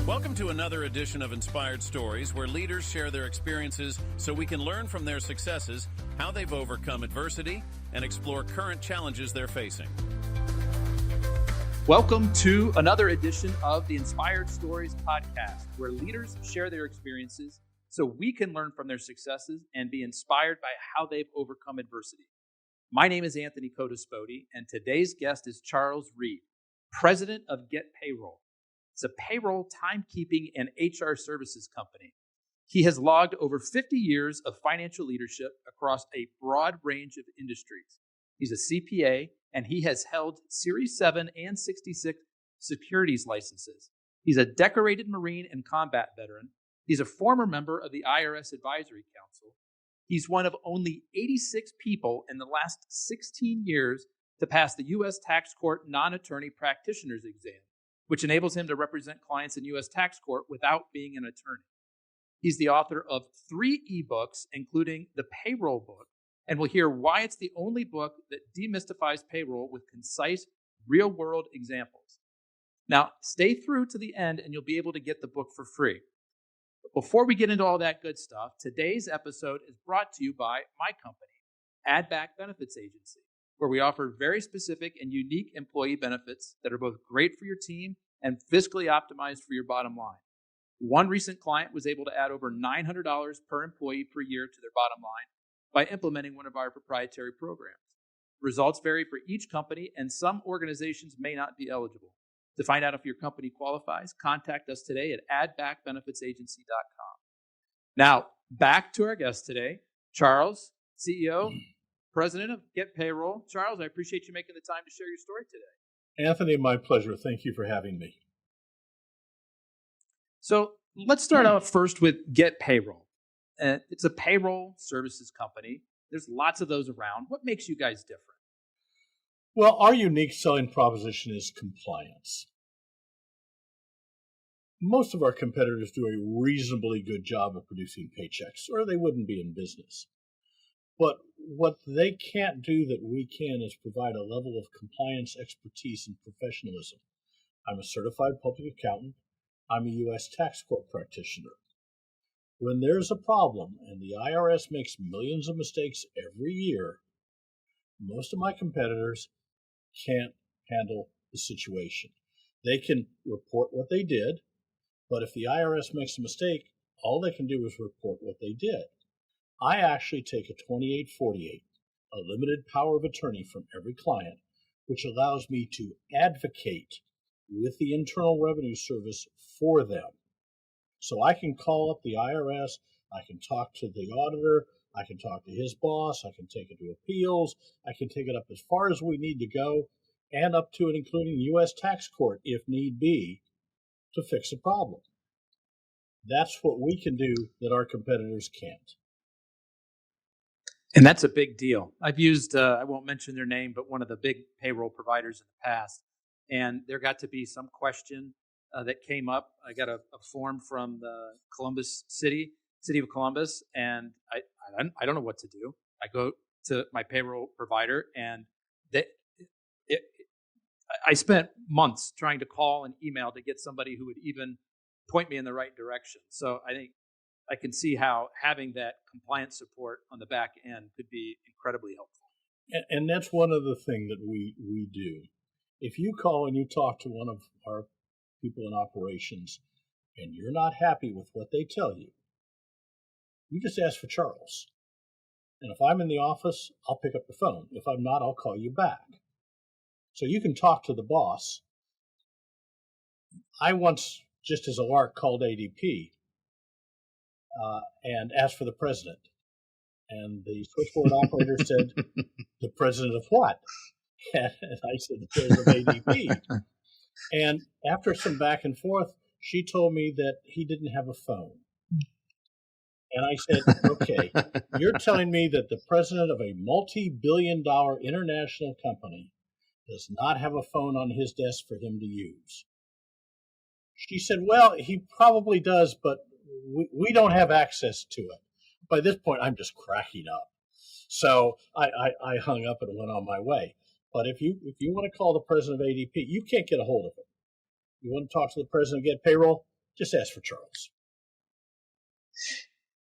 Welcome to another edition of Inspired Stories, where leaders share their experiences so we can learn from their successes, how they've overcome adversity, and explore current challenges they're facing. Welcome to another edition of the Inspired Stories podcast, where leaders share their experiences so we can learn from their successes and be inspired by how they've overcome adversity. My name is Anthony Codispoti, and today's guest is Charles Reed, president of GetPayroll. It's a payroll, timekeeping, and HR services company. He has logged over 50 years of financial leadership across a broad range of industries. He's a CPA, and he has held Series 7 and 66 securities licenses. He's a decorated Marine and combat veteran. He's a former member of the IRS Advisory Council. He's one of only 86 people in the last 16 years to pass the U.S. Tax Court non-attorney practitioner's exam, which enables him to represent clients in U.S. tax court without being an attorney. He's the author of 3 ebooks, including the Payroll book, and we'll hear why it's the only book that demystifies payroll with concise, real-world examples. Now, stay through to the end, and you'll be able to get the book for free. But before we get into all that good stuff, today's episode is brought to you by my company, Add Back Benefits Agency, where we offer very specific and unique employee benefits that are both great for your team and fiscally optimized for your bottom line. One recent client was able to add over $900 per employee per year to their bottom line by implementing one of our proprietary programs. Results vary for each company, and some organizations may not be eligible. To find out if your company qualifies, contact us today at addbackbenefitsagency.com. Now, back to our guest today, Charles, CEO, President of GetPayroll. Charles, I appreciate you making the time to share your story today. Anthony, my pleasure. Thank you for having me. So let's start off first with GetPayroll. It's a payroll services company. There's lots of those around. What makes you guys different? Well, our unique selling proposition is compliance. Most of our competitors do a reasonably good job of producing paychecks, or they wouldn't be in business. But what they can't do that we can is provide a level of compliance expertise and professionalism. I'm a certified public accountant. I'm a U.S. tax court practitioner. When there's a problem and the IRS makes millions of mistakes every year, most of my competitors can't handle the situation. They can report what they did, but if the IRS makes a mistake, all they can do is report what they did. I actually take a 2848, a limited power of attorney from every client, which allows me to advocate with the Internal Revenue Service for them. So I can call up the IRS, I can talk to the auditor, I can talk to his boss, I can take it to appeals, I can take it up as far as we need to go, and up to and including U.S. tax court, if need be, to fix a problem. That's what we can do that our competitors can't. And that's a big deal. I've used, I won't mention their name, but one of the big payroll providers in the past. And there got to be some question that came up. I got a form from the city of Columbus, and I don't know what to do. I go to my payroll provider, and I spent months trying to call and email to get somebody who would even point me in the right direction. So I think I can see how having that compliance support on the back end could be incredibly helpful. And that's one of the things that we do. If you call and you talk to one of our people in operations and you're not happy with what they tell you, you just ask for Charles. And if I'm in the office, I'll pick up the phone. If I'm not, I'll call you back. So you can talk to the boss. I once, just as a lark, called ADP and asked for the president. And the switchboard operator said, "The president of what?" And I said, "The president of ADP." And after some back and forth, she told me that he didn't have a phone. And I said, "Okay, you're telling me that the president of a multi-billion-dollar international company does not have a phone on his desk for him to use?" She said, "Well, he probably does, but we don't have access to it." By this point, I'm just cracking up. So I hung up and went on my way. But if you want to call the president of ADP, you can't get a hold of him. You want to talk to the president of GetPayroll, just ask for Charles.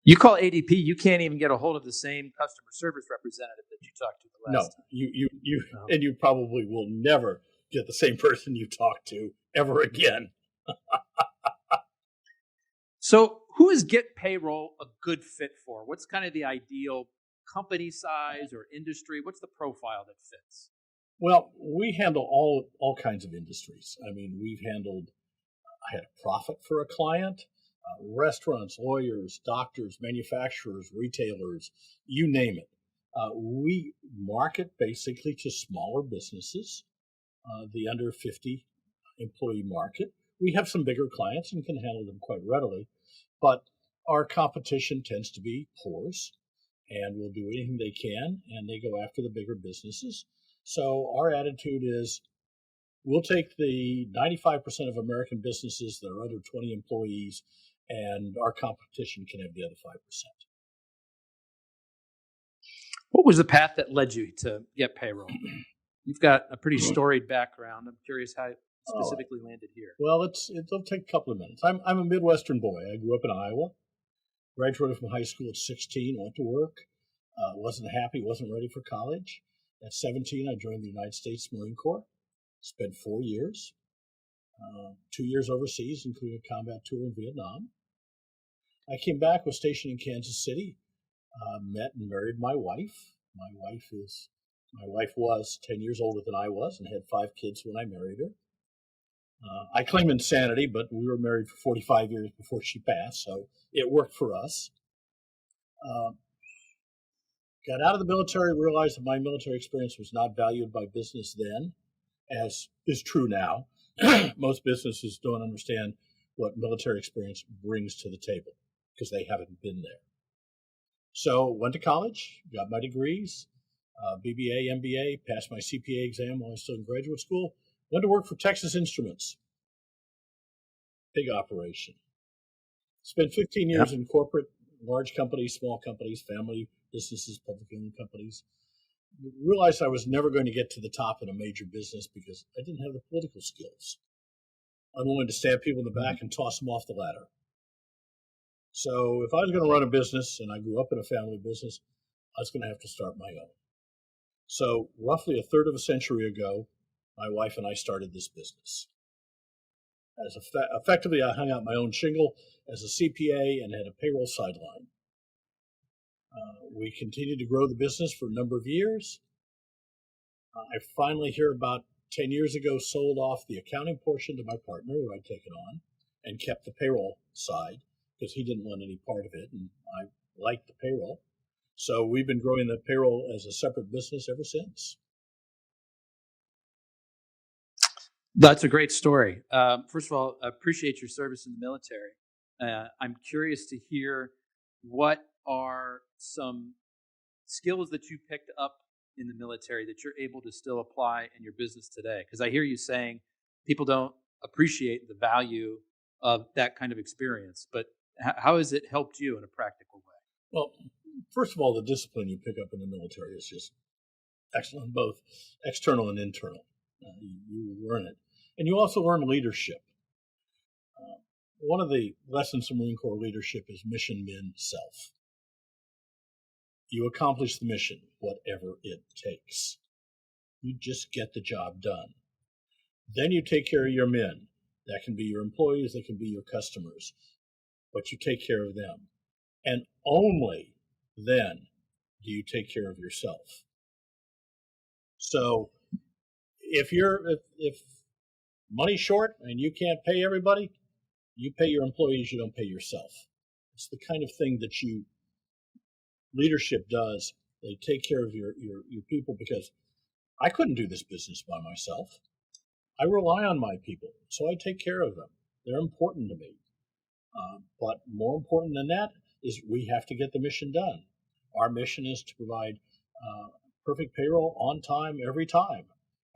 You call ADP, you can't even get a hold of the same customer service representative that you talked to the last time. No, and you probably will never get the same person you talk to ever again. So who is GetPayroll a good fit for? What's kind of the ideal company size or industry? What's the profile that fits? Well, we handle all kinds of industries. I mean, I had a profit for a client, restaurants, lawyers, doctors, manufacturers, retailers, you name it. We market basically to smaller businesses, the under 50 employee market. We have some bigger clients and can handle them quite readily, but our competition tends to be pores, and will do anything they can, and they go after the bigger businesses. So our attitude is, we'll take the 95% of American businesses that are under 20 employees, and our competition can have the other 5%. What was the path that led you to GetPayroll? You've got a pretty storied background. I'm curious how you specifically landed here. Well, it'll take a couple of minutes. I'm a Midwestern boy. I grew up in Iowa, graduated from high school at 16, went to work, wasn't happy, wasn't ready for college. At 17, I joined the United States Marine Corps, spent 4 years, 2 years overseas, including a combat tour in Vietnam. I came back, was stationed in Kansas City, met and married my wife. My wife was 10 years older than I was and had 5 kids when I married her. I claim insanity, but we were married for 45 years before she passed, so it worked for us. Got out of the military, realized that my military experience was not valued by business then, as is true now. Most businesses don't understand what military experience brings to the table because they haven't been there. So went to college, got my degrees, BBA, MBA, passed my CPA exam while I was still in graduate school, went to work for Texas Instruments, big operation. Spent 15 years in corporate, large companies, small companies, family businesses, publicly owned companies. Realized I was never going to get to the top in a major business because I didn't have the political skills. I wanted to stab people in the back and toss them off the ladder. So if I was going to run a business, and I grew up in a family business, I was going to have to start my own. So roughly a third of a century ago, my wife and I started this business. Effectively, I hung out my own shingle as a CPA and had a payroll sideline. We continued to grow the business for a number of years. I finally, here about 10 years ago, sold off the accounting portion to my partner, who I'd taken on, and kept the payroll side because he didn't want any part of it, and I liked the payroll. So we've been growing the payroll as a separate business ever since. That's a great story. First of all, I appreciate your service in the military. I'm curious to hear what are some skills that you picked up in the military that you're able to still apply in your business today? Because I hear you saying people don't appreciate the value of that kind of experience, but how has it helped you in a practical way? Well, first of all, the discipline you pick up in the military is just excellent, both external and internal. You learn it. And you also learn leadership. One of the lessons of Marine Corps leadership is mission, min, self. You accomplish the mission, whatever it takes. You just get the job done. Then you take care of your men. That can be your employees, that can be your customers, but you take care of them. And only then do you take care of yourself. So if money's short and you can't pay everybody, you pay your employees, you don't pay yourself. It's the kind of thing that leadership does. They take care of your people, because I couldn't do this business by myself. I rely on my people, so I take care of them. They're important to me. But more important than that is we have to get the mission done. Our mission is to provide perfect payroll on time, every time.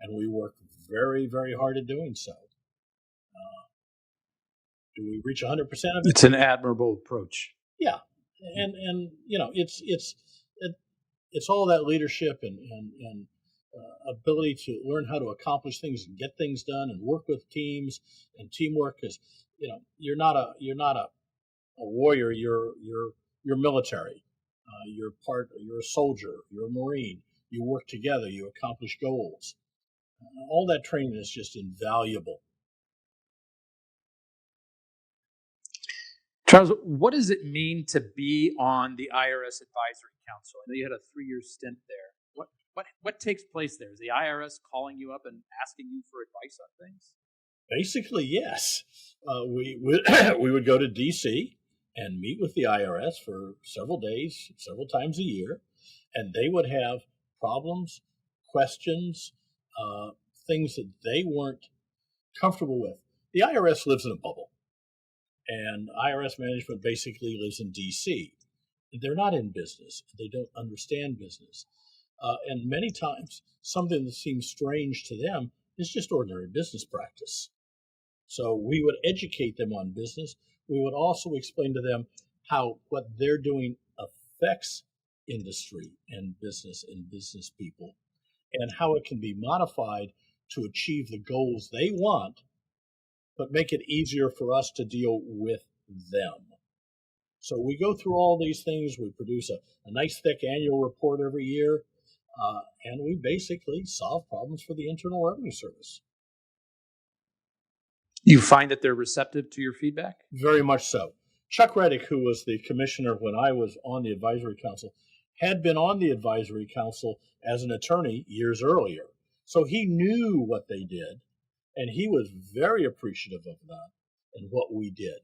And we work very, very hard at doing so. Do we reach 100% of it? It's an admirable approach. Yeah. And you know, it's all that leadership and ability to learn how to accomplish things and get things done and work with teams and teamwork. Because you're not a warrior. You're military. You're a soldier. You're a Marine. You work together. You accomplish goals. All that training is just invaluable. Charles, what does it mean to be on the IRS Advisory Council? I know you had a 3-year stint there. What takes place there? Is the IRS calling you up and asking you for advice on things? Basically, yes. We would go to D.C. and meet with the IRS for several days, several times a year, and they would have problems, questions, things that they weren't comfortable with. The IRS lives in a bubble, and IRS management basically lives in D.C. They're not in business. They don't understand business. And many times, something that seems strange to them is just ordinary business practice. So we would educate them on business. We would also explain to them how what they're doing affects industry and business people, and how it can be modified to achieve the goals they want, but make it easier for us to deal with them. So we go through all these things. We produce a nice thick annual report every year, and we basically solve problems for the Internal Revenue Service. You find that they're receptive to your feedback? Very much so. Chuck Reddick, who was the commissioner when I was on the advisory council, had been on the advisory council as an attorney years earlier. So he knew what they did, and he was very appreciative of that and what we did.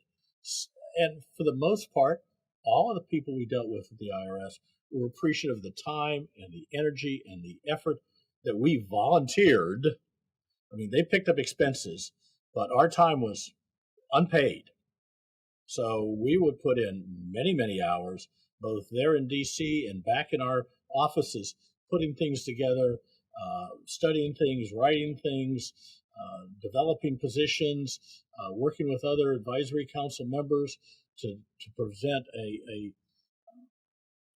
And for the most part, all of the people we dealt with at the IRS were appreciative of the time and the energy and the effort that we volunteered. I mean, they picked up expenses, but our time was unpaid. So we would put in many, many hours, both there in D.C. and back in our offices, putting things together, studying things, writing things, developing positions, working with other advisory council members to present a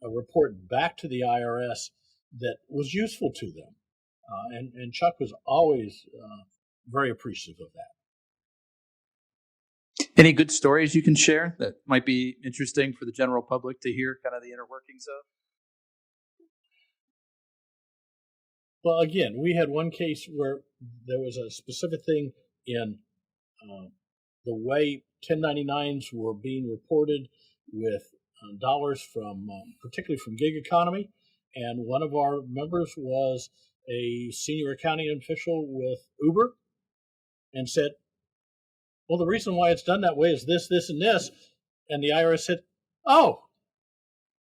report back to the IRS that was useful to them. And Chuck was always very appreciative of that. Any good stories you can share that might be interesting for the general public to hear kind of the inner workings of? Well, again, we had one case where there was a specific thing in the way 1099s were being reported with dollars from, particularly from gig economy. And one of our members was a senior accounting official with Uber and said, well, the reason why it's done that way is this, this, and this. And the IRS said, oh,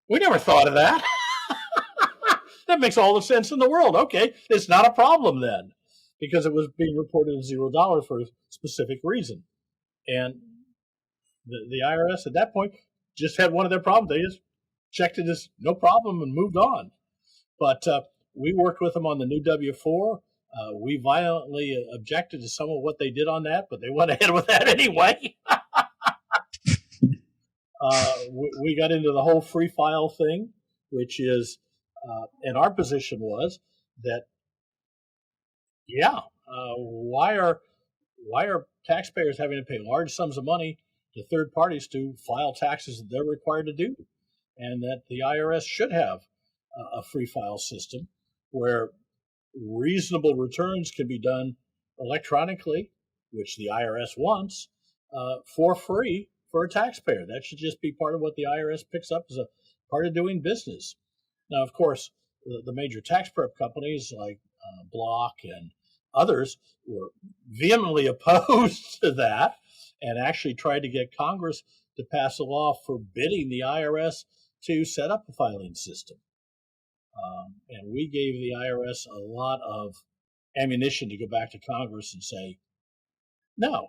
we never thought of that. That makes all the sense in the world. Okay, it's not a problem then, because it was being reported as $0 for a specific reason. And the IRS at that point just had one of their problems. They just checked it as no problem and moved on. But we worked with them on the new W-4. We violently objected to some of what they did on that, but they went ahead with that anyway. We got into the whole free file thing, which is, and our position was that, why are taxpayers having to pay large sums of money to third parties to file taxes that they're required to do, and that the IRS should have a free file system where reasonable returns can be done electronically, which the IRS wants, for free for a taxpayer. That should just be part of what the IRS picks up as a part of doing business. Now, of course, the major tax prep companies like Block and others were vehemently opposed to that and actually tried to get Congress to pass a law forbidding the IRS to set up a filing system. And we gave the IRS a lot of ammunition to go back to Congress and say, no,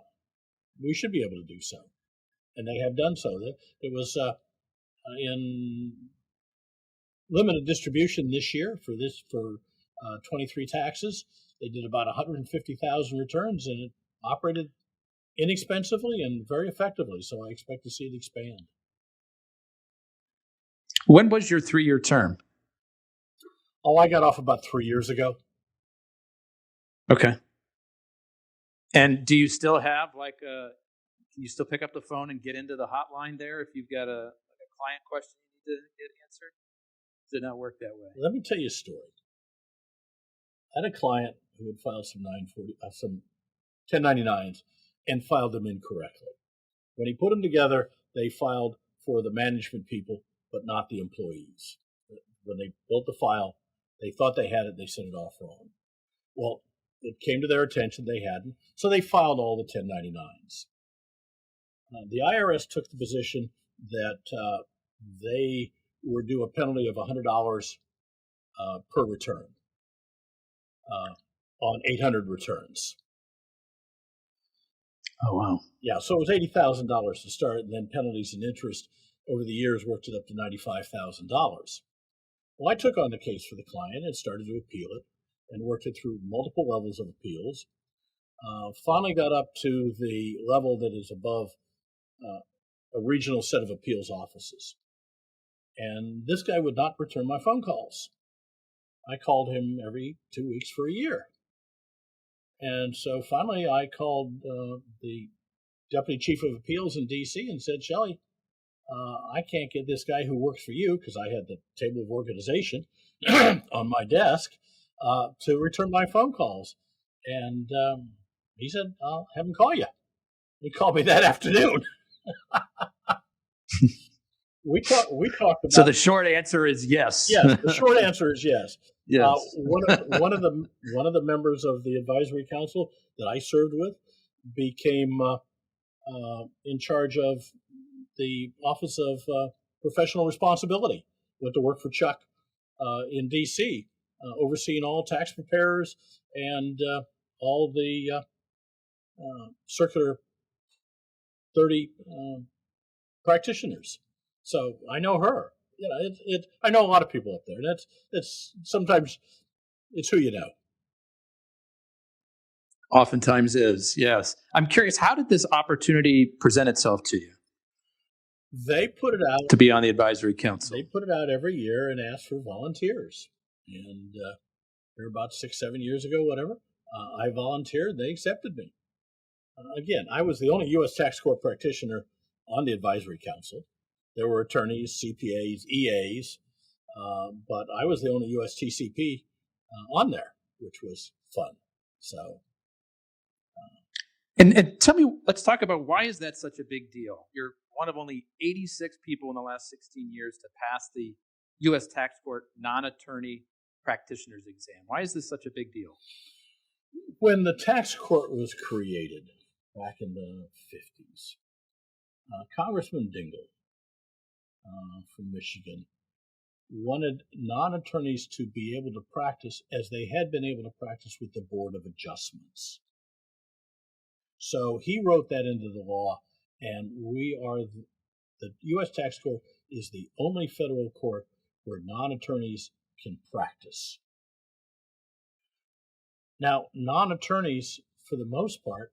we should be able to do so. And they have done so. It was in limited distribution this year for 23 taxes. They did about 150,000 returns, and it operated inexpensively and very effectively. So I expect to see it expand. When was your 3-year term? Oh, I got off about 3 years ago. Okay. And do you still have like Can you still pick up the phone and get into the hotline there if you've got a client question you need to get answered? Did not work that way. Let me tell you a story. I had a client who had filed some 1099s and filed them incorrectly. When he put them together, they filed for the management people, but not the employees. When they built the file, they thought they had it, they sent it off wrong. Well, it came to their attention they hadn't, so they filed all the 1099s. The IRS took the position that they were due a penalty of $100 per return on 800 returns. Oh, wow. Yeah, so it was $80,000 to start, and then penalties and interest over the years worked it up to $95,000. Well, I took on the case for the client and started to appeal it and worked it through multiple levels of appeals. Finally got up to the level that is above a regional set of appeals offices. And this guy would not return my phone calls. I called him every 2 weeks for a year. And so finally I called the deputy chief of appeals in D.C. and said, Shelley, I can't get this guy who works for you, because I had the table of organization on my desk, to return my phone calls. And he said, I'll have him call you. He called me that afternoon. We talked about. So the short answer is yes. Yes, the short answer is yes. Yes. One of the members of the advisory council that I served with became in charge of the Office of Professional Responsibility. Went to work for Chuck in D.C., overseeing all tax preparers and all the Circular 30 practitioners. So I know her. You know, I know a lot of people up there. That's sometimes it's who you know. Oftentimes is, yes. I'm curious, how did this opportunity present itself to you? They put it out to be on the advisory council. They put it out every year and asked for volunteers. And they're about 6-7 years ago, whatever. I volunteered. They accepted me. Again, I was the only U.S. tax court practitioner on the advisory council. There were attorneys, CPAs, EAs, but I was the only U.S. TCP on there, which was fun. So, and tell me, let's talk about why is that such a big deal? You're one of only 86 people in the last 16 years to pass the U.S. tax court non-attorney practitioner's exam. Why is this such a big deal? When the tax court was created back in the 50s, Congressman Dingell from Michigan wanted non-attorneys to be able to practice as they had been able to practice with the Board of Adjustments. So he wrote that into the law, and we are the U.S. Tax Court is the only federal court where non-attorneys can practice. Now, non-attorneys, for the most part,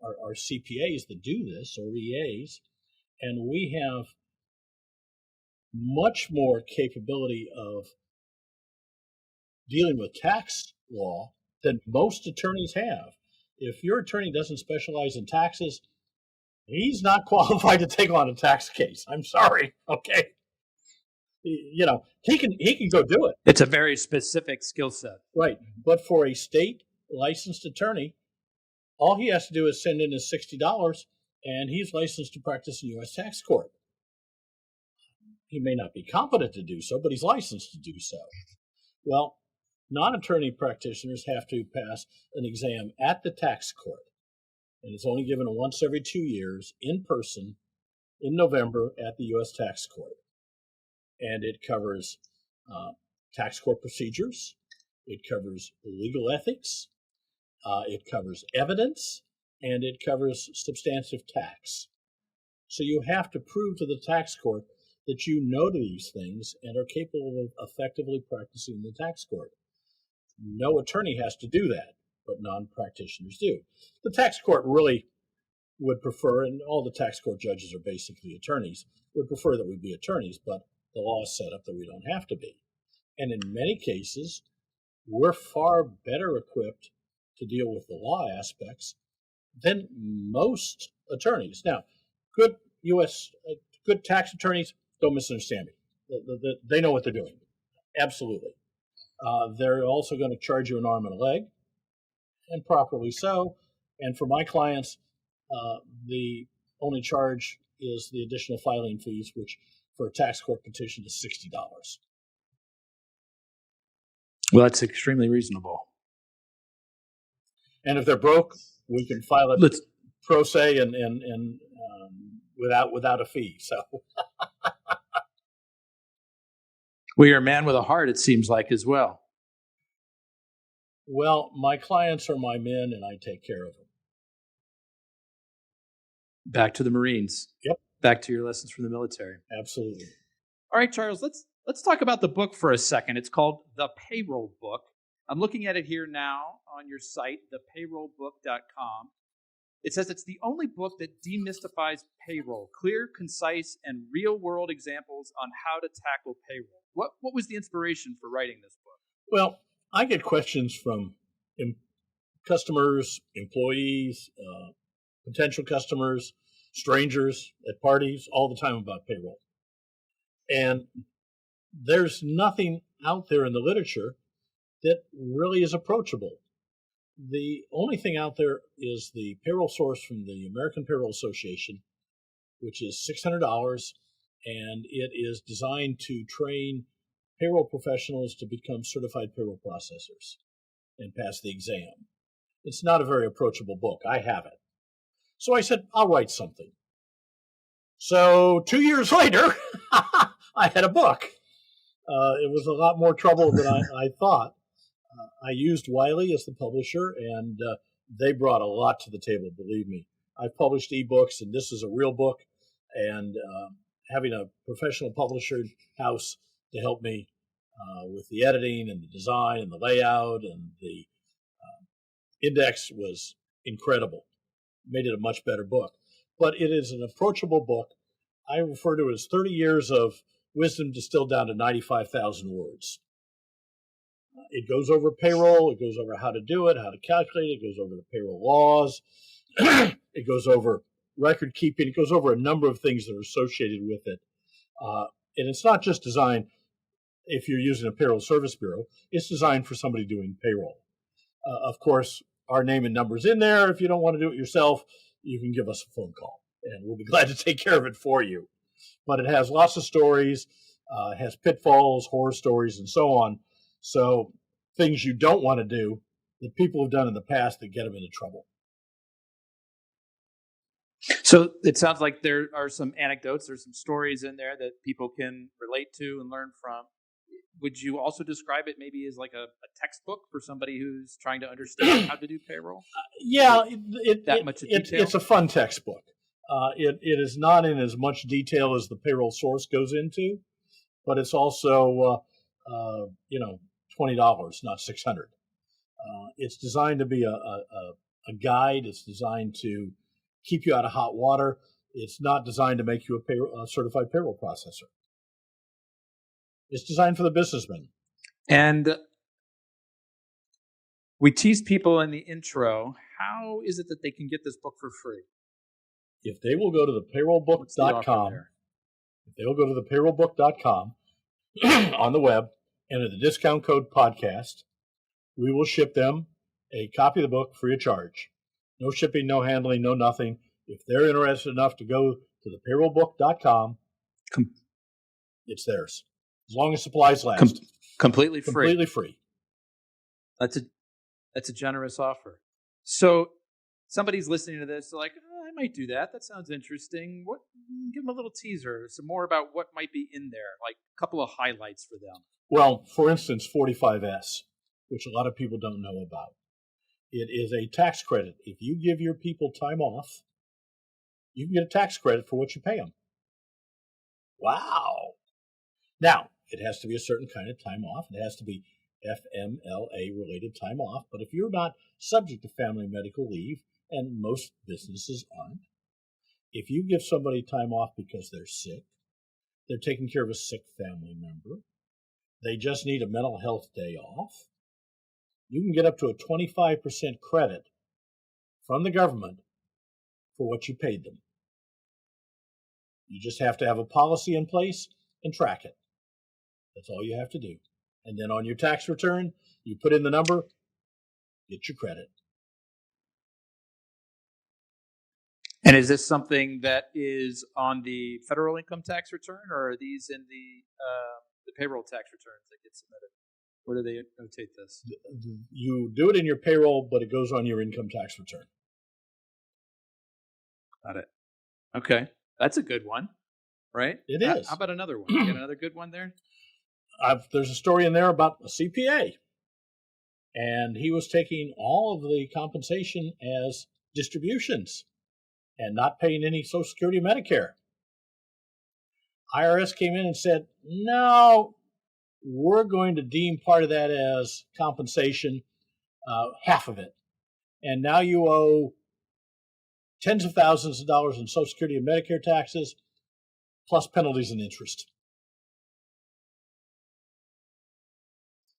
are CPAs that do this, or EAs, and we have much more capability of dealing with tax law than most attorneys have. If your attorney doesn't specialize in taxes, he's not qualified to take on a tax case. I'm sorry, okay? You know, he can go do it. It's a very specific skill set. Right, but for a state licensed attorney, all he has to do is send in his $60, and he's licensed to practice in U.S. tax court. He may not be competent to do so, but he's licensed to do so. Well, non-attorney practitioners have to pass an exam at the tax court, and it's only given once every 2 years in person in November at the U.S. tax court. And it covers tax court procedures, it covers legal ethics, it covers evidence, and it covers substantive tax. So you have to prove to the tax court that you know these things and are capable of effectively practicing the tax court. No attorney has to do that, but non-practitioners do. The tax court really would prefer, and all the tax court judges are basically attorneys, would prefer that we be attorneys, but the law is set up that we don't have to be. And in many cases, we're far better equipped to deal with the law aspects than most attorneys. Now, good good tax attorneys, don't misunderstand me. They know what they're doing. Absolutely. They're also going to charge you an arm and a leg, and properly so. And for my clients, the only charge is the additional filing fees, which for a tax court petition is $60. Well, that's extremely reasonable. And if they're broke, we can file it pro se and without a fee. So, well, you're a man with a heart, it seems like, as well. Well, my clients are my men, and I take care of them. Back to the Marines. Yep. Back to your lessons from the military. Absolutely. All right, Charles, let's talk about the book for a second. It's called The Payroll Book. I'm looking at it here now on your site, thepayrollbook.com. It says it's the only book that demystifies payroll, clear, concise, and real-world examples on how to tackle payroll. What was the inspiration for writing this book? Well, I get questions from customers, employees, potential customers, strangers at parties all the time about payroll. And there's nothing out there in the literature that really is approachable. The only thing out there is the payroll source from the American Payroll Association, which is $600, and it is designed to train payroll professionals to become certified payroll processors and pass the exam. It's not a very approachable book. I have it. So I said, I'll write something. So 2 years later, I had a book. It was a lot more trouble than I thought. I used Wiley as the publisher, and they brought a lot to the table, believe me. I've published ebooks, and this is a real book, and having a professional publisher house to help me with the editing and the design and the layout and the index was incredible. Made it a much better book. But it is an approachable book. I refer to it as 30 years of wisdom distilled down to 95,000 words. It goes over payroll. It goes over how to do it, how to calculate it. It goes over the payroll laws. It goes over record keeping. It goes over a number of things that are associated with it. And it's not just designed if you're using a payroll service bureau. It's designed for somebody doing payroll. Of course, our name and number's in there. If you don't want to do it yourself, you can give us a phone call, and we'll be glad to take care of it for you. But it has lots of stories. It has pitfalls, horror stories, and so on. So things you don't want to do that people have done in the past that get them into trouble. So it sounds like there are some anecdotes, there's some stories in there that people can relate to and learn from. Would you also describe it maybe as like a textbook for somebody who's trying to understand how to do payroll? Yeah, it's a fun textbook. It is not in as much detail as the payroll source goes into, but it's also $20, not $600. It's designed to be a guide. It's designed to keep you out of hot water. It's not designed to make you a certified payroll processor. It's designed for the businessman. And we teased people in the intro. How is it that they can get this book for free? If they will go to thepayrollbook.com, on the web, enter the discount code podcast, we will ship them a copy of the book free of charge. No shipping, no handling, no nothing. If they're interested enough to go to thepayrollbook.com, it's theirs. As long as supplies last. Completely free. Completely free. That's a generous offer. So somebody's listening to this, they're like, I might do that. That sounds interesting. Give them a little teaser, some more about what might be in there, like a couple of highlights for them. Well, for instance, 45S, which a lot of people don't know about. It is a tax credit. If you give your people time off, you can get a tax credit for what you pay them. Wow. Now, it has to be a certain kind of time off. It has to be FMLA-related time off. But if you're not subject to family medical leave, and most businesses aren't, if you give somebody time off because they're sick, they're taking care of a sick family member, they just need a mental health day off, you can get up to a 25% credit from the government for what you paid them. You just have to have a policy in place and track it. That's all you have to do. And then on your tax return, you put in the number, get your credit. And is this something that is on the federal income tax return, or are these in the payroll tax returns that get submitted? Where do they notate this? You do it in your payroll, but it goes on your income tax return. Got it. Okay. That's a good one, right? It is. How about another one? You got another good one there? There's a story in there about a CPA, and he was taking all of the compensation as distributions and not paying any Social Security or Medicare. IRS came in and said, no, we're going to deem part of that as compensation, half of it. And now you owe tens of thousands of dollars in Social Security and Medicare taxes, plus penalties and interest.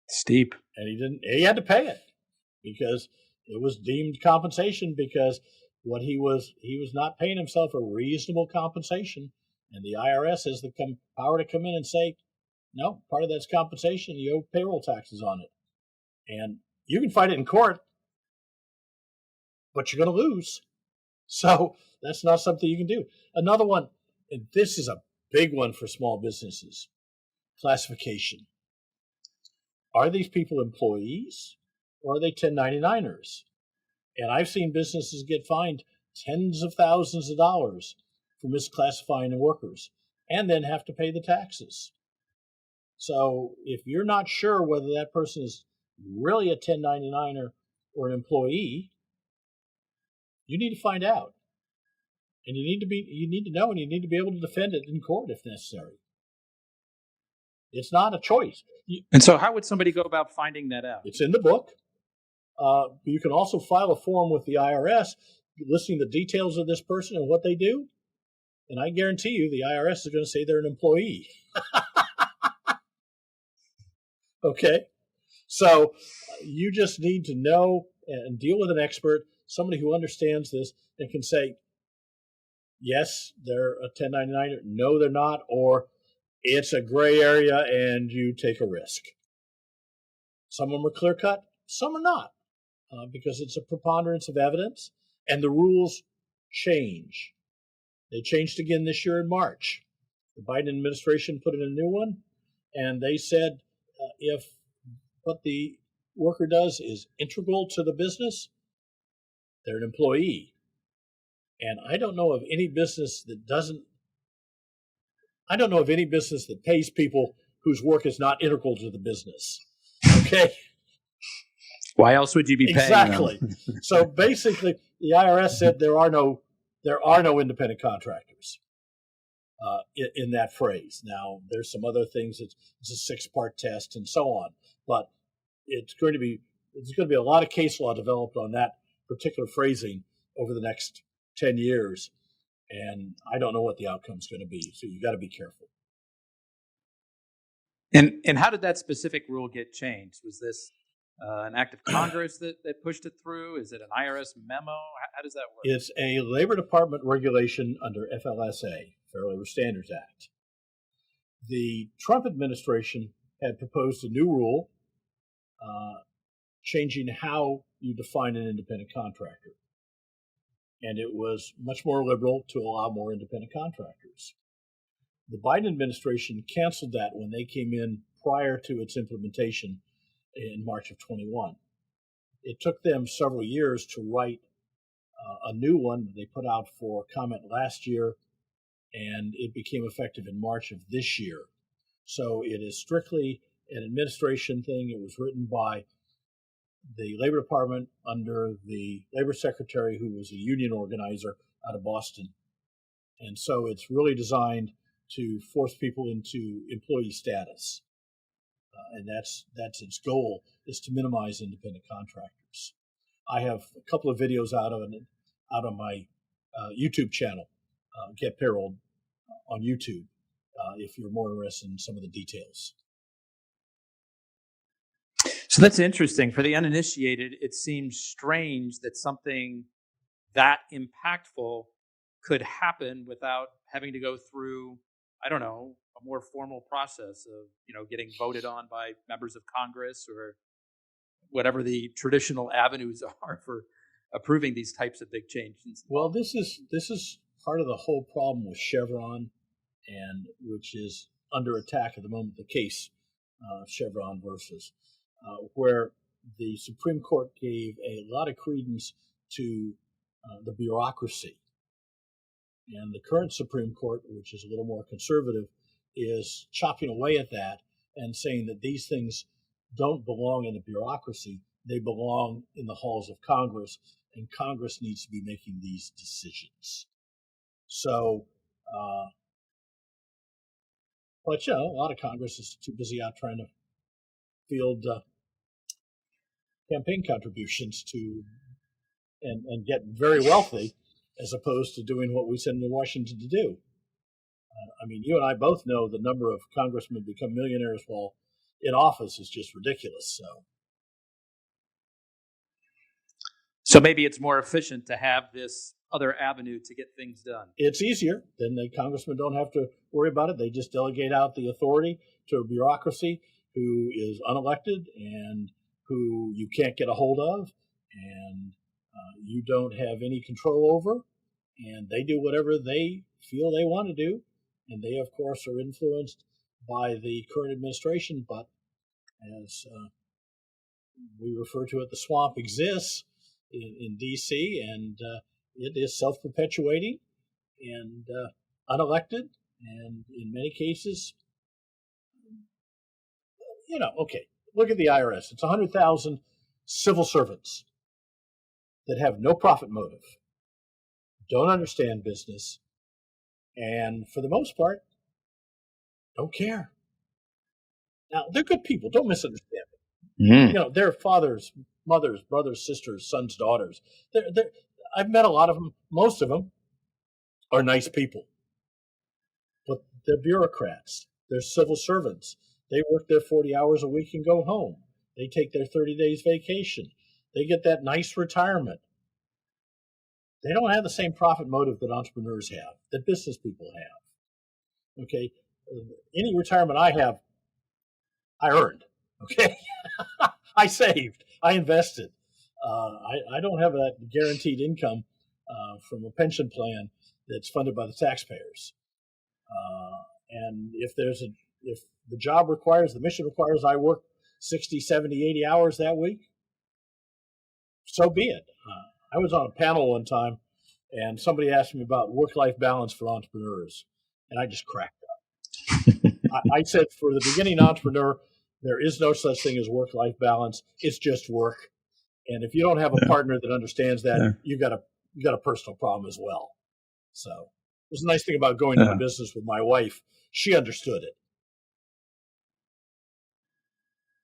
Steep. And he had to pay it because it was deemed compensation, because what he was not paying himself a reasonable compensation. And the IRS has the power to come in and say, no, part of that's compensation. You owe payroll taxes on it. And you can fight it in court, but you're going to lose. So that's not something you can do. Another one, and this is a big one for small businesses, classification. Are these people employees or are they 1099ers? And I've seen businesses get fined tens of thousands of dollars for misclassifying the workers and then have to pay the taxes. So if you're not sure whether that person is really a 1099er or an employee, you need to find out. And you need to know, and you need to be able to defend it in court if necessary. It's not a choice. And so how would somebody go about finding that out? It's in the book. You can also file a form with the IRS listing the details of this person and what they do. And I guarantee you the IRS is going to say they're an employee. Okay? So you just need to know and deal with an expert, somebody who understands this and can say, yes, they're a 1099er. No, they're not. Or it's a gray area and you take a risk. Some of them are clear cut. Some are not. Because it's a preponderance of evidence, and the rules change. They changed again this year in March. The Biden administration put in a new one, and they said if what the worker does is integral to the business, they're an employee. And I don't know of any business that pays people whose work is not integral to the business. Okay? Why else would you be paying exactly. them? So basically, the IRS said there are no independent contractors in that phrase. Now, there's some other things. It's a 6-part test and so on. But it's going to be a lot of case law developed on that particular phrasing over the next 10 years. And I don't know what the outcome's going to be. So you got to be careful. And how did that specific rule get changed? Was this an act of Congress that pushed it through? Is it an IRS memo? How does that work? It's a Labor Department regulation under FLSA, Fair Labor Standards Act. The Trump administration had proposed a new rule changing how you define an independent contractor. And it was much more liberal to allow more independent contractors. The Biden administration canceled that when they came in prior to its implementation in March of 21. It took them several years to write a new one that they put out for comment last year, and it became effective in March of this year. So it is strictly an administration thing. It was written by the Labor Department under the Labor Secretary, who was a union organizer out of Boston. And so it's really designed to force people into employee status. And that's its goal, is to minimize independent contractors. I have a couple of videos out of my YouTube channel, GetPayroll on YouTube, if you're more interested in some of the details. So that's interesting. For the uninitiated, it seems strange that something that impactful could happen without having to go through, I don't know, a more formal process of, getting voted on by members of Congress or whatever the traditional avenues are for approving these types of big changes. Well, this is part of the whole problem with Chevron, and which is under attack at the moment. The case Chevron versus, where the Supreme Court gave a lot of credence to the bureaucracy, and the current Supreme Court, which is a little more conservative, is chopping away at that and saying that these things don't belong in the bureaucracy. They belong in the halls of Congress, and Congress needs to be making these decisions. So, but a lot of Congress is too busy out trying to field campaign contributions to and get very wealthy, as opposed to doing what we send to Washington to do. You and I both know the number of congressmen become millionaires while in office is just ridiculous. So maybe it's more efficient to have this other avenue to get things done. It's easier. Then the congressmen don't have to worry about it. They just delegate out the authority to a bureaucracy who is unelected and who you can't get a hold of, and you don't have any control over, and they do whatever they feel they want to do. And they, of course, are influenced by the current administration, but as we refer to it, the swamp exists in D.C., and it is self-perpetuating and unelected, and in many cases, okay, look at the IRS. It's 100,000 civil servants that have no profit motive, don't understand business, and for the most part, don't care. Now, they're good people. Don't misunderstand me. They're fathers, mothers, brothers, sisters, sons, daughters. I've met a lot of them. Most of them are nice people. But they're bureaucrats. They're civil servants. They work their 40 hours a week and go home. They take their 30 days vacation. They get that nice retirement. They don't have the same profit motive that entrepreneurs have, that business people have. Okay? Any retirement I have, I earned. Okay? I saved. I invested. I don't have that guaranteed income from a pension plan that's funded by the taxpayers. And if the job requires, the mission requires I work 60, 70, 80 hours that week, so be it. I was on a panel one time, and somebody asked me about work-life balance for entrepreneurs, and I just cracked up. I said, for the beginning entrepreneur, there is no such thing as work-life balance. It's just work. And if you don't have a partner that understands that, you got a personal problem as well. So it was a nice thing about going into business with my wife. She understood it.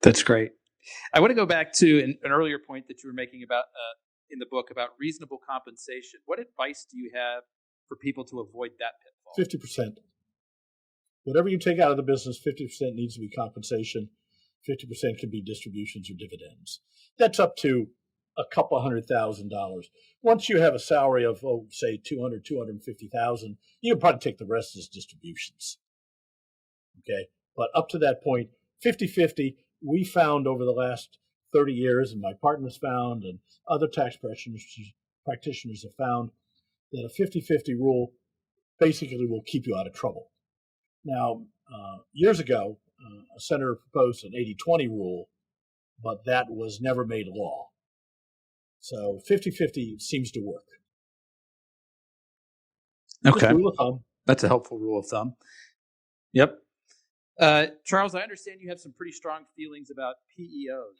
That's great. I want to go back to an earlier point that you were making about in the book about reasonable compensation. What advice do you have for people to avoid that pitfall? 50%. Whatever you take out of the business, 50% needs to be compensation. 50% can be distributions or dividends. That's up to a couple $100,000. Once you have a salary of, say, $200,000, $250,000, you can probably take the rest as distributions. Okay, but up to that point, 50-50. We found over the last 30 years, and my partners found, and other tax practitioners have found, that a 50-50 rule basically will keep you out of trouble. Now, years ago, a senator proposed an 80-20 rule, but that was never made law. So 50-50 seems to work. Okay. Rule of thumb. That's a helpful rule of thumb. Yep. Charles, I understand you have some pretty strong feelings about PEOs.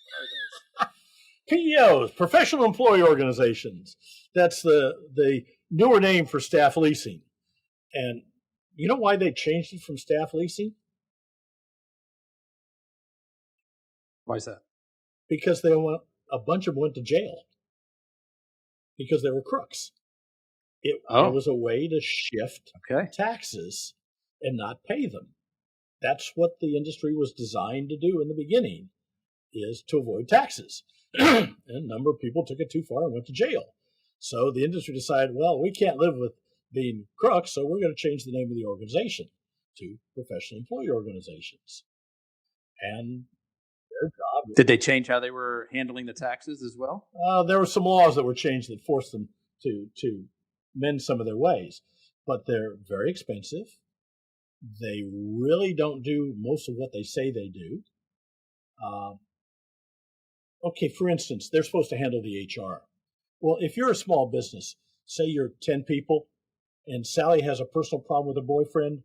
What are those? PEOs, professional employee organizations. That's the newer name for staff leasing. And you know why they changed it from staff leasing? Why is that? Because a bunch of them went to jail because they were crooks. It was a way to shift taxes and not pay them. That's what the industry was designed to do in the beginning, is to avoid taxes. And a number of people took it too far and went to jail. So the industry decided, well, we can't live with being crooks, so we're going to change the name of the organization to Professional Employee Organizations. And their job. Did they change how they were handling the taxes as well? There were some laws that were changed that forced them to mend some of their ways, but they're very expensive. They really don't do most of what they say they do. Okay, for instance, they're supposed to handle the HR. Well, if you're a small business, say you're 10 people, and Sally has a personal problem with her boyfriend,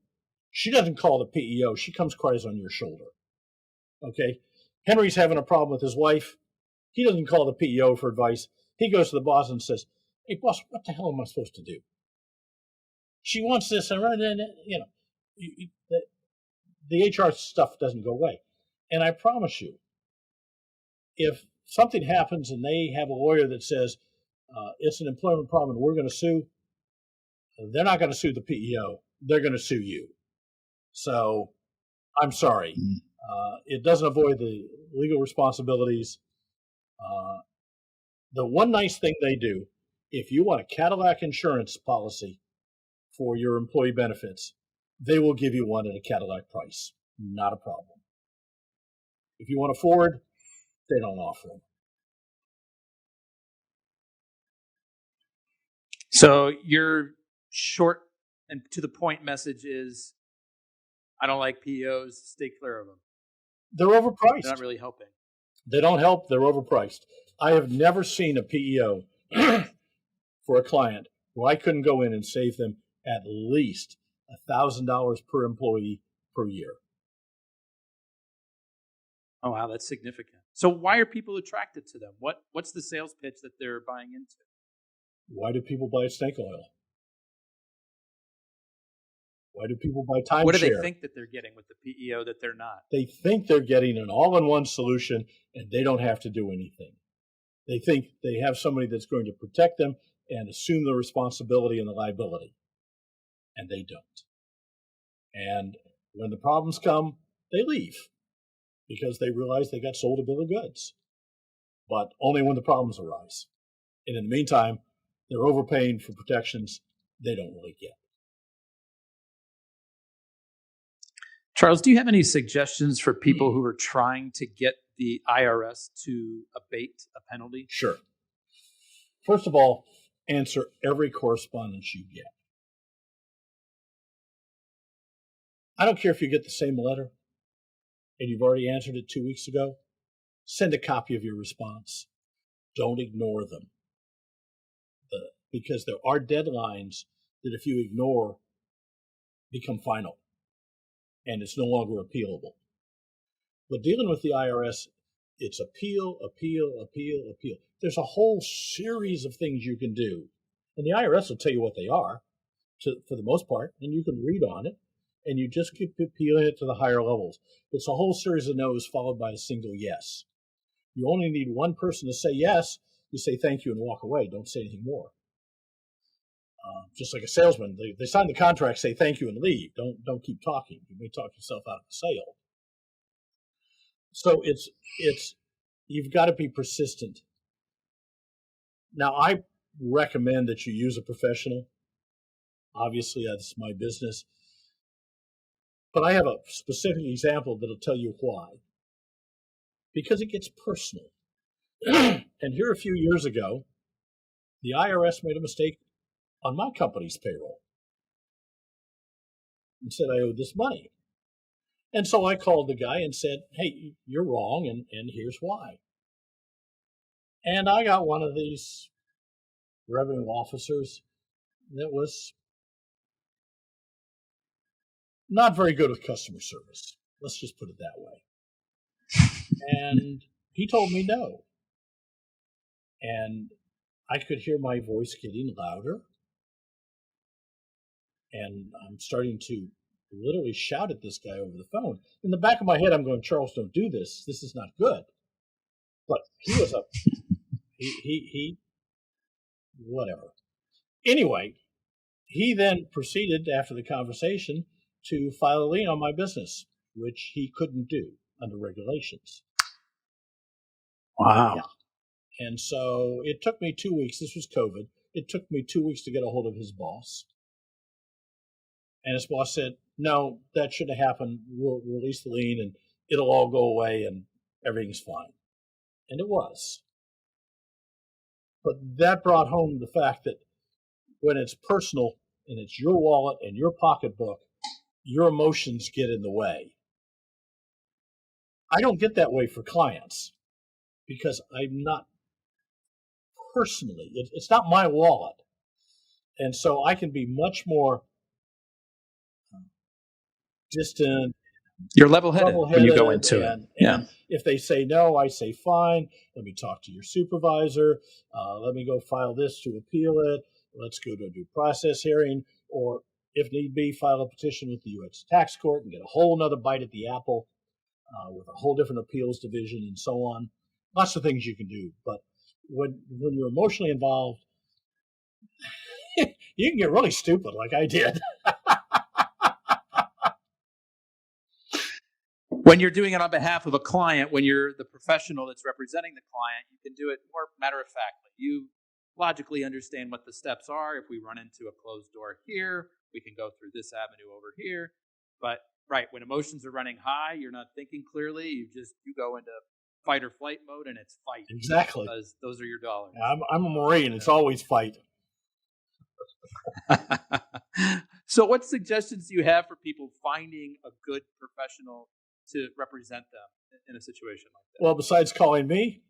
she doesn't call the PEO. She comes cries on your shoulder. Okay? Henry's having a problem with his wife. He doesn't call the PEO for advice. He goes to the boss and says, hey, boss, what the hell am I supposed to do? She wants this, and you know, the HR stuff doesn't go away. And I promise you, if something happens and they have a lawyer that says it's an employment problem and we're going to sue, they're not going to sue the PEO. They're going to sue you. So I'm sorry. It doesn't avoid the legal responsibilities. The one nice thing they do, if you want a Cadillac insurance policy for your employee benefits, they will give you one at a Cadillac price. Not a problem. If you want a Ford, they don't offer them. So your short and to the point message is, I don't like PEOs, stay clear of them. They're overpriced. They're not really helping. They don't help. They're overpriced. I have never seen a PEO for a client where I couldn't go in and save them at least $1,000 per employee per year. Oh, wow, that's significant. So why are people attracted to them? What's the sales pitch that they're buying into? Why do people buy snake oil? Why do people buy timeshare? What do they think that they're getting with the PEO that they're not? They think they're getting an all-in-one solution and they don't have to do anything. They think they have somebody that's going to protect them and assume the responsibility and the liability. And they don't. And when the problems come, they leave because they realize they got sold a bill of goods. But only when the problems arise. And in the meantime, they're overpaying for protections they don't really get. Charles, do you have any suggestions for people who are trying to get the IRS to abate a penalty? Sure. First of all, answer every correspondence you get. I don't care if you get the same letter and you've already answered it 2 weeks ago. Send a copy of your response. Don't ignore them. Because there are deadlines that if you ignore become final and it's no longer appealable. But dealing with the IRS, it's appeal. There's a whole series of things you can do. And the IRS will tell you what they are for the most part, and you can read on it, and you just keep appealing it to the higher levels. It's a whole series of no's followed by a single yes. You only need one person to say yes. You say thank you and walk away. Don't say anything more. Just like a salesman, they sign the contract, say thank you and leave. Don't keep talking. You may talk yourself out of the sale. So it's you've got to be persistent. Now, I recommend that you use a professional. Obviously, that's my business. But I have a specific example that'll tell you why. Because it gets personal. And here a few years ago, the IRS made a mistake on my company's payroll and said I owed this money. And so I called the guy and said, hey, you're wrong, and here's why. And I got one of these revenue officers that was not very good with customer service. Let's just put it that way. And he told me no. And I could hear my voice getting louder. And I'm starting to literally shout at this guy over the phone. In the back of my head, I'm going, Charles, don't do this. This is not good. But he was he whatever. Anyway, he then proceeded after the conversation to file a lien on my business, which he couldn't do under regulations. Wow. Yeah. And so it took me 2 weeks. This was COVID. it took me 2 weeks to get a hold of his boss. And his boss said, no, that shouldn't have happened. We'll release the lien and it'll all go away and everything's fine. And it was. But that brought home the fact that when it's personal and it's your wallet and your pocketbook, your emotions get in the way. I don't get that way for clients because I'm not personally, it's not my wallet. And so I can be much more distant. You're level-headed when you go into it. And if they say no, I say fine. Let me talk to your supervisor. Let me go file this to appeal it. Let's go to a due process hearing. Or if need be, file a petition with the U.S. tax court and get a whole nother bite at the apple with a whole different appeals division and so on. Lots of things you can do. But when you're emotionally involved, you can get really stupid like I did. When you're doing it on behalf of a client, when you're the professional that's representing the client, you can do it more matter-of-factly. You logically understand what the steps are. If we run into a closed door here, we can go through this avenue over here. But right, when emotions are running high, you're not thinking clearly. You go into fight or flight mode, and it's fight. Exactly. Because those are your dollars. I'm a Marine. It's always fight. So what suggestions do you have for people finding a good professional to represent them in a situation like that? Well, besides calling me,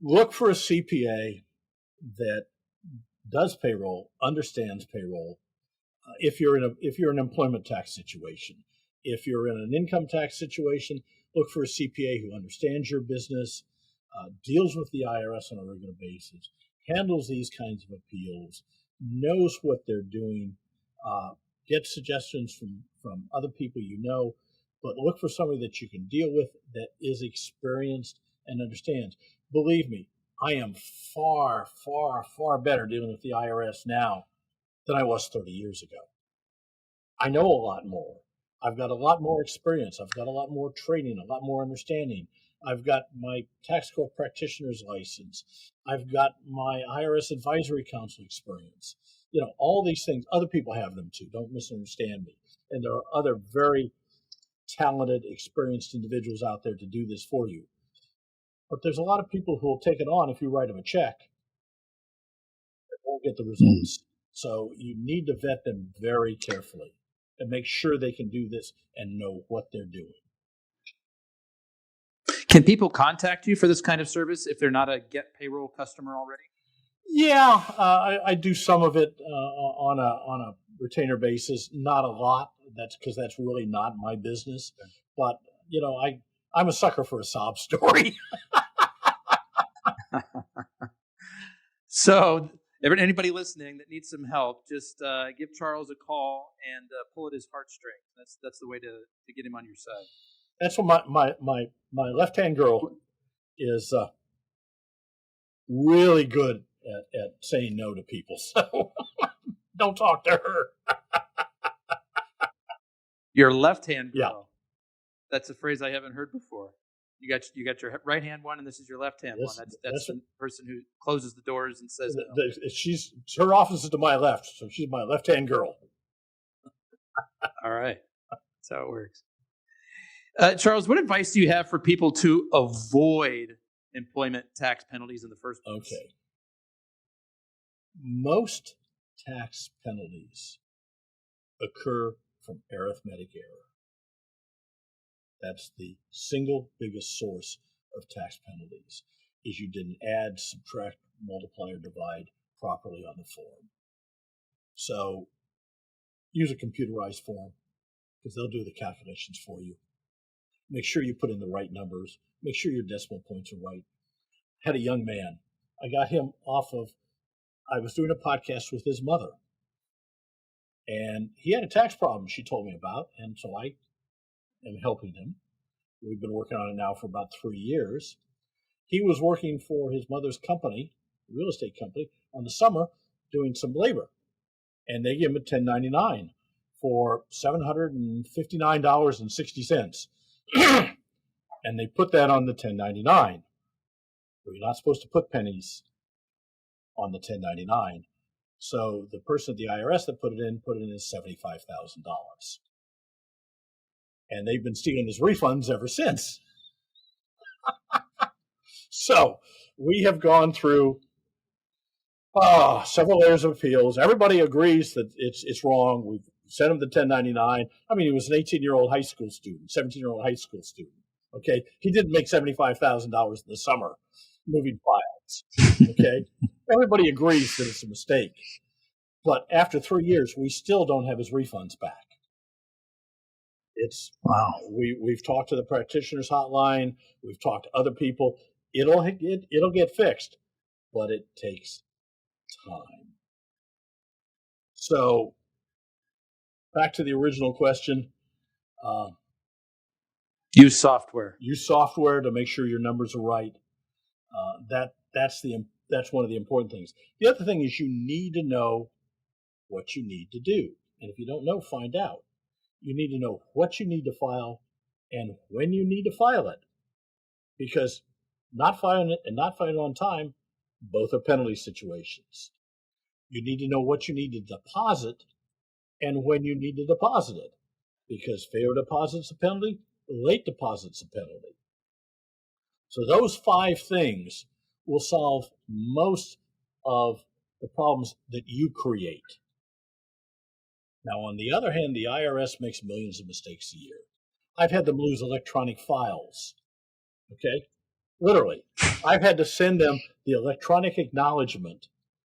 look for a CPA that does payroll, understands payroll. If you're in an employment tax situation, if you're in an income tax situation, look for a CPA who understands your business, deals with the IRS on a regular basis, handles these kinds of appeals, knows what they're doing, get suggestions from other people you know, but look for somebody that you can deal with that is experienced and understands. Believe me, I am far, far, far better dealing with the IRS now than I was 30 years ago. I know a lot more. I've got a lot more experience. I've got a lot more training, a lot more understanding. I've got my tax court practitioner's license. I've got my IRS Advisory Council experience. You know, all these things, other people have them too. Don't misunderstand me. And there are other very talented, experienced individuals out there to do this for you. But there's a lot of people who will take it on if you write them a check and won't get the results. So you need to vet them very carefully and make sure they can do this and know what they're doing. Can people contact you for this kind of service if they're not a GetPayroll customer already? Yeah, I do some of it on a retainer basis. Not a lot. That's because that's really not my business. But you know, I'm a sucker for a sob story. So, anybody listening that needs some help, just give Charles a call and pull at his heartstrings. That's the way to get him on your side. That's what my left-hand girl is really good at saying no to people. So don't talk to her. Your left-hand girl. Yeah. That's a phrase I haven't heard before. You got your right hand one, and this is your left hand one. That's the person who closes the doors and says no. Her office is to my left, so she's my left-hand girl. All right, that's how it works. Charles, what advice do you have for people to avoid employment tax penalties in the first place? Okay. Most tax penalties occur from arithmetic error. That's the single biggest source of tax penalties, is you didn't add, subtract, multiply, or divide properly on the form. So use a computerized form because they'll do the calculations for you. Make sure you put in the right numbers. Make sure your decimal points are right. Had a young man. I got him I was doing a podcast with his mother. And he had a tax problem she told me about. And so I am helping him. We've been working on it now for about 3 years. He was working for his mother's company, real estate company, on the summer doing some labor. And they gave him a 1099 for $759.60. And they put that on the 1099. Well, you're not supposed to put pennies on the 1099. So the person at the IRS that put it in as $75,000. And they've been stealing his refunds ever since. So we have gone through several layers of appeals. Everybody agrees that it's wrong. We've sent him the 1099. I mean, he was an 18-year-old high school student, 17-year-old high school student. Okay, he didn't make $75,000 in the summer moving files. Okay, everybody agrees that it's a mistake. But after 3 years, we still don't have his refunds back. It's wow. We've talked to the practitioners hotline. We've talked to other people. It'll get fixed, but it takes time. So back to the original question. Use software. Use software to make sure your numbers are right. That's one of the important things. The other thing is you need to know what you need to do. And if you don't know, find out. You need to know what you need to file and when you need to file it. Because not filing it and not filing it on time, both are penalty situations. You need to know what you need to deposit and when you need to deposit it. Because failure deposit's a penalty, late deposit's a penalty. So those 5 things will solve most of the problems that you create. Now, on the other hand, the IRS makes millions of mistakes a year. I've had them lose electronic files. Okay? Literally. I've had to send them the electronic acknowledgement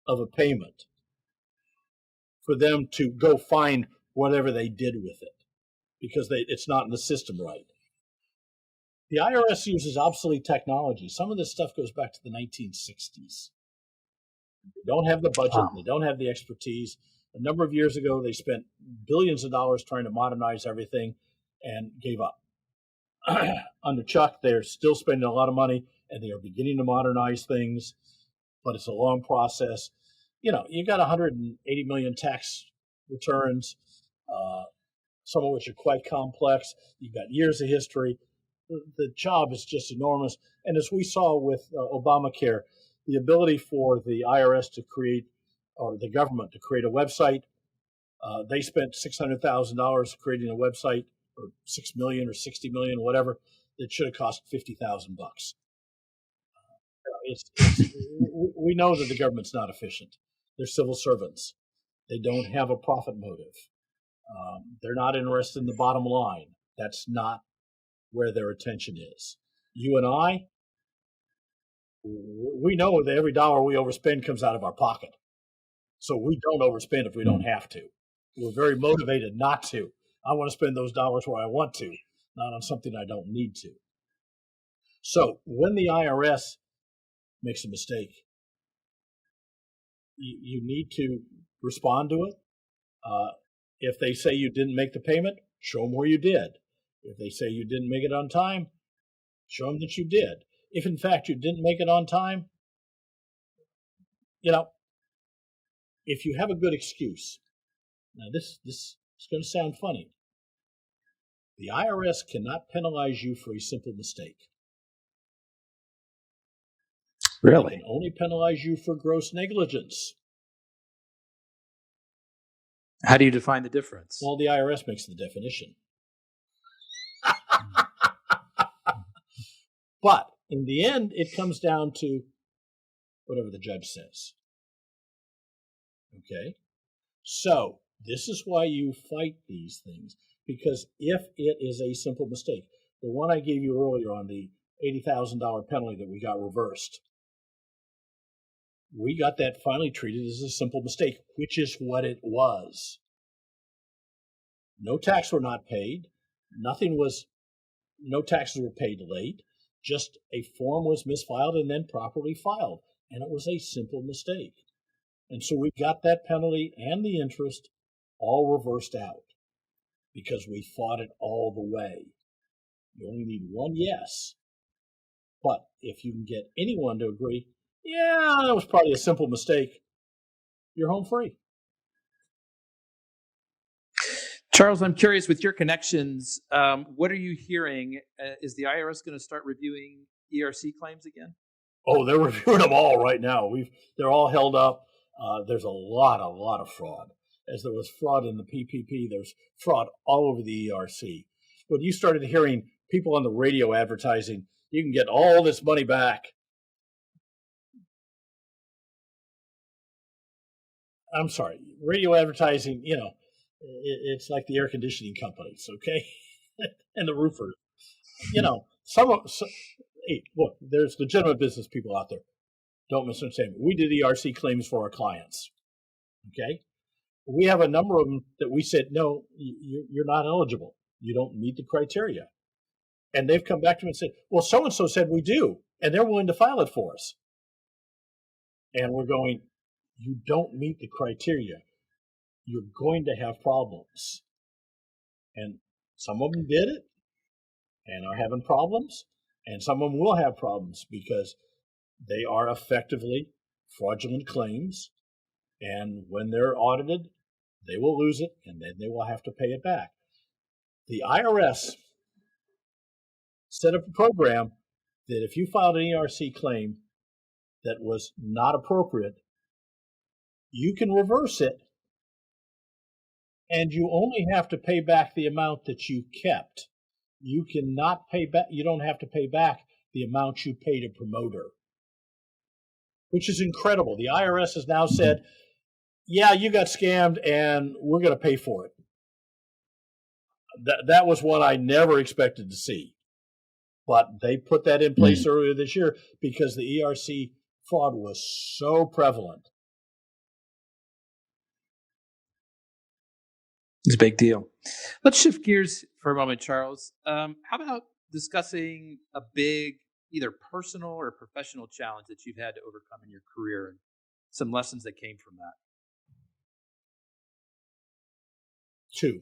of a payment for them to go find whatever they did with it because it's not in the system right. The IRS uses obsolete technology. Some of this stuff goes back to the 1960s. They don't have the budget. Wow. They don't have the expertise. A number of years ago, they spent billions of dollars trying to modernize everything and gave up. Under Chuck, they're still spending a lot of money, and they are beginning to modernize things, but it's a long process. You know, you got 180 million tax returns, some of which are quite complex. You've got years of history. The job is just enormous. And as we saw with Obamacare, the ability for the IRS to create, or the government to create a website, they spent $600,000 creating a website, or $6 million or $60 million, whatever. It should have cost $50,000. We know that the government's not efficient. They're civil servants. They don't have a profit motive. They're not interested in the bottom line. That's not where their attention is. You and I, we know that every dollar we overspend comes out of our pocket. So we don't overspend if we don't have to. We're very motivated not to. I want to spend those dollars where I want to, not on something I don't need to. So when the IRS makes a mistake, you need to respond to it. If they say you didn't make the payment, show them where you did. If they say you didn't make it on time, show them that you did. If, in fact, you didn't make it on time, you know, if you have a good excuse. Now, this is going to sound funny. The IRS cannot penalize you for a simple mistake. Really? They can only penalize you for gross negligence. How do you define the difference? Well, the IRS makes the definition. But in the end, it comes down to whatever the judge says. Okay? So this is why you fight these things, because if it is a simple mistake, the one I gave you earlier on the $80,000 penalty that we got reversed, we got that finally treated as a simple mistake, which is what it was. No tax were not paid. No taxes were paid late. Just a form was misfiled and then properly filed. And it was a simple mistake. And so we got that penalty and the interest all reversed out because we fought it all the way. You only need one yes. But if you can get anyone to agree, yeah, that was probably a simple mistake, you're home free. Charles, I'm curious, with your connections, what are you hearing? Is the IRS going to start reviewing ERC claims again? Oh, they're reviewing them all right now. They're all held up. There's a lot of fraud. As there was fraud in the PPP, there's fraud all over the ERC. When you started hearing people on the radio advertising, you can get all this money back. I'm sorry, radio advertising, it's like the air conditioning companies, okay? And the roofers. Hey, look, there's legitimate business people out there. Don't misunderstand me. We did ERC claims for our clients, okay? We have a number of them that we said, no, you're not eligible. You don't meet the criteria. And they've come back to me and said, well, so-and-so said we do, and they're willing to file it for us. And we're going, you don't meet the criteria. You're going to have problems. And some of them did it and are having problems, and some of them will have problems because they are effectively fraudulent claims. And when they're audited, they will lose it, and then they will have to pay it back. The IRS set up a program that if you filed an ERC claim that was not appropriate, you can reverse it, and you only have to pay back the amount that you kept. You cannot pay back. You don't have to pay back the amount you paid a promoter, which is incredible. The IRS has now said, yeah, you got scammed, and we're going to pay for it. That was one I never expected to see. But they put that in place earlier this year because the ERC fraud was so prevalent. It's a big deal. Let's shift gears for a moment, Charles. How about discussing a big, either personal or professional challenge that you've had to overcome in your career and some lessons that came from that? 2.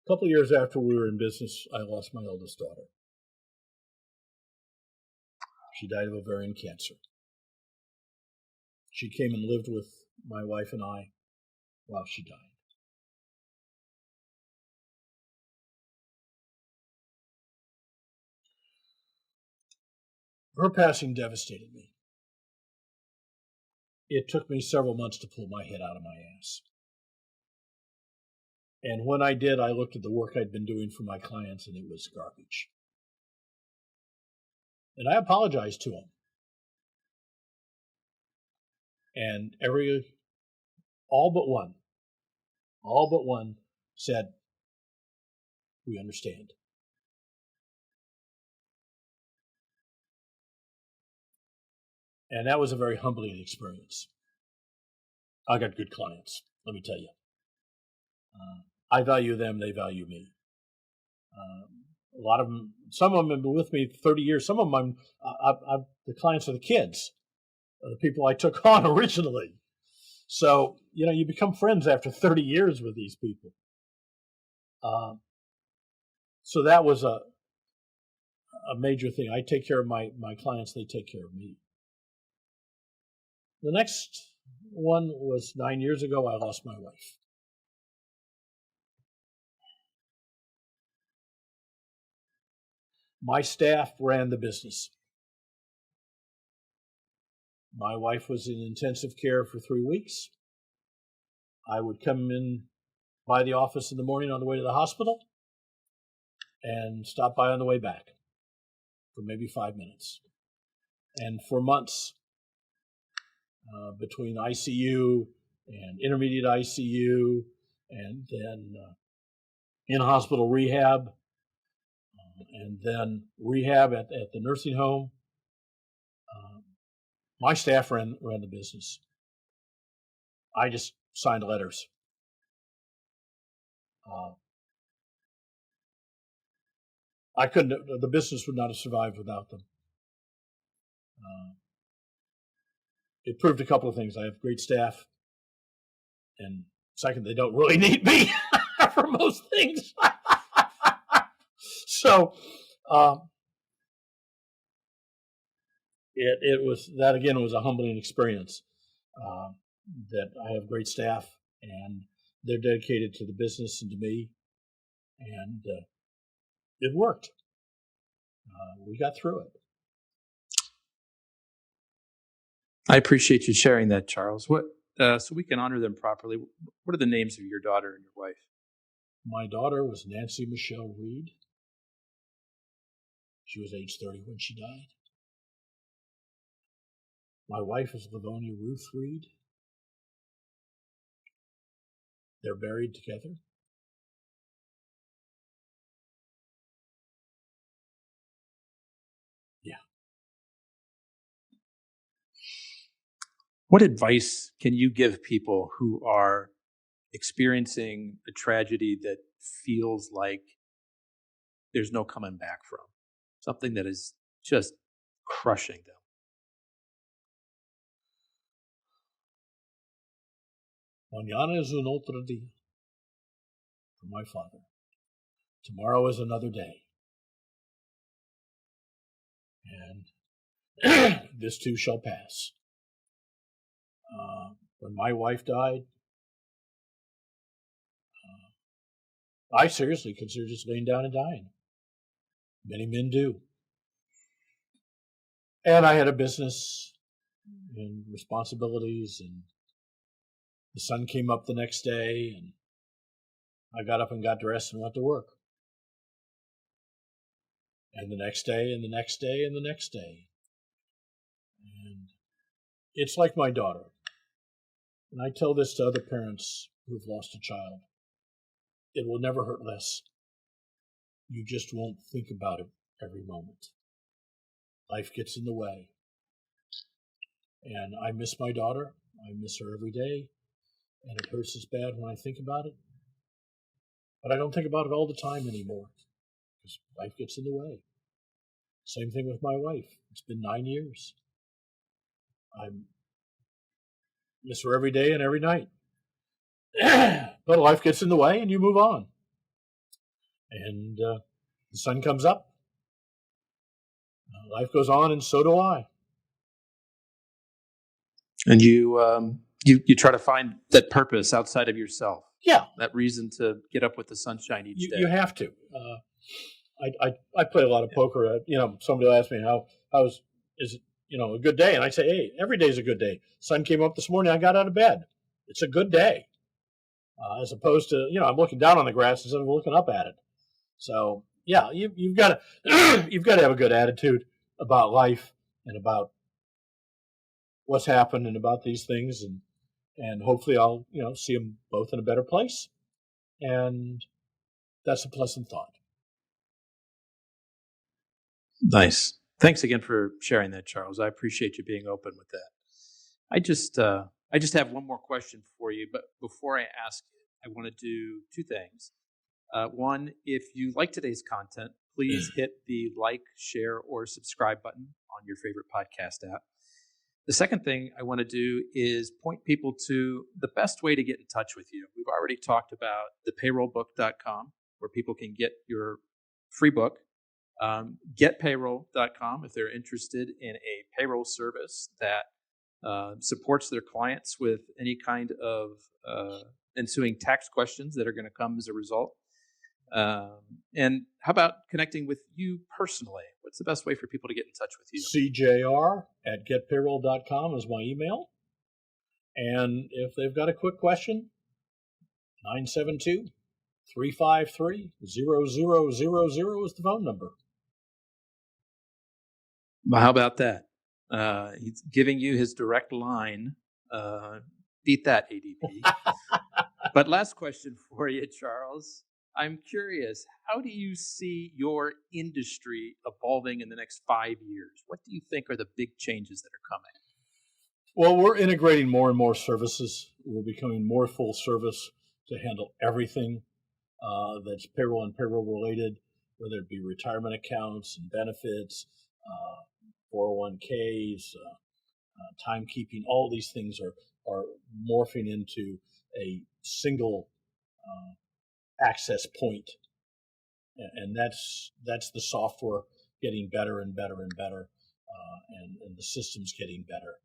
A couple of years after we were in business, I lost my eldest daughter. She died of ovarian cancer. She came and lived with my wife and I while she died. Her passing devastated me. It took me several months to pull my head out of my ass. And when I did, I looked at the work I'd been doing for my clients, and it was garbage. And I apologized to them. And all but one said, we understand. And that was a very humbling experience. I got good clients, let me tell you. I value them, they value me. A lot of them, some of them have been with me 30 years. Some of them, the clients are the kids, the people I took on originally. So, you become friends after 30 years with these people. So that was a major thing. I take care of my clients, they take care of me. The next one was 9 years ago. I lost my wife. My staff ran the business. My wife was in intensive care for 3 weeks. I would come in by the office in the morning on the way to the hospital and stop by on the way back for maybe 5 minutes. And for months, between ICU and intermediate ICU and then in-hospital rehab, and then rehab at the nursing home. My staff ran the business. I just signed letters. The business would not have survived without them. It proved a couple of things. I have great staff. And second, they don't really need me for most things. So it was, that again was a humbling experience, that I have great staff and they're dedicated to the business and to me, and it worked. We got through it. I appreciate you sharing that, Charles. So we can honor them properly, what are the names of your daughter and your wife? My daughter was Nancy Michelle Reed. She was age 30 when she died. My wife is Livonia Ruth Reed. They're buried together. Yeah. What advice can you give people who are experiencing a tragedy that feels like there's no coming back from? Something that is just crushing them. Mañana es un otro día for my father. Tomorrow is another day. And this too shall pass. When my wife died, I seriously considered just laying down and dying. Many men do. And I had a business and responsibilities, and the sun came up the next day, and I got up and got dressed and went to work. And the next day, and the next day, and the next day. And it's like my daughter. And I tell this to other parents who've lost a child. It will never hurt less. You just won't think about it every moment. Life gets in the way. And I miss my daughter. I miss her every day. And it hurts as bad when I think about it. But I don't think about it all the time anymore, because life gets in the way. Same thing with my wife. It's been 9 years. I miss her every day and every night. But life gets in the way and you move on. And the sun comes up. Life goes on, and so do I. And you try to find that purpose outside of yourself. Yeah. That reason to get up with the sunshine each day. You have to. I play a lot of poker. Somebody will ask me is it a good day, and I say, hey, every day's a good day. Sun came up this morning, I got out of bed. It's a good day, as opposed to I'm looking down on the grass instead of looking up at it. So yeah, you've got to you've got to have a good attitude about life and about what's happened and about these things, and hopefully I'll see them both in a better place, and that's a pleasant thought. Nice. Thanks again for sharing that, Charles. I appreciate you being open with that. I just have one more question for you, but before I ask it, I want to do two things. One, if you like today's content, please hit the like, share, or subscribe button on your favorite podcast app. The second thing I want to do is point people to the best way to get in touch with you. We've already talked about thepayrollbook.com, where people can get your free book. GetPayroll.com if they're interested in a payroll service that supports their clients with any kind of ensuing tax questions that are going to come as a result. And how about connecting with you personally? What's the best way for people to get in touch with you? CJR@getpayroll.com is my email. And if they've got a quick question, 972-353-0000 is the phone number. Well, how about that? He's giving you his direct line. Beat that, ADP. But last question for you, Charles. I'm curious, how do you see your industry evolving in the next 5 years? What do you think are the big changes that are coming? Well, we're integrating more and more services. We're becoming more full service to handle everything that's payroll and payroll related, whether it be retirement accounts and benefits, 401ks, timekeeping. All these things are morphing into a single access point, and that's the software getting better and better and better, and the systems getting better.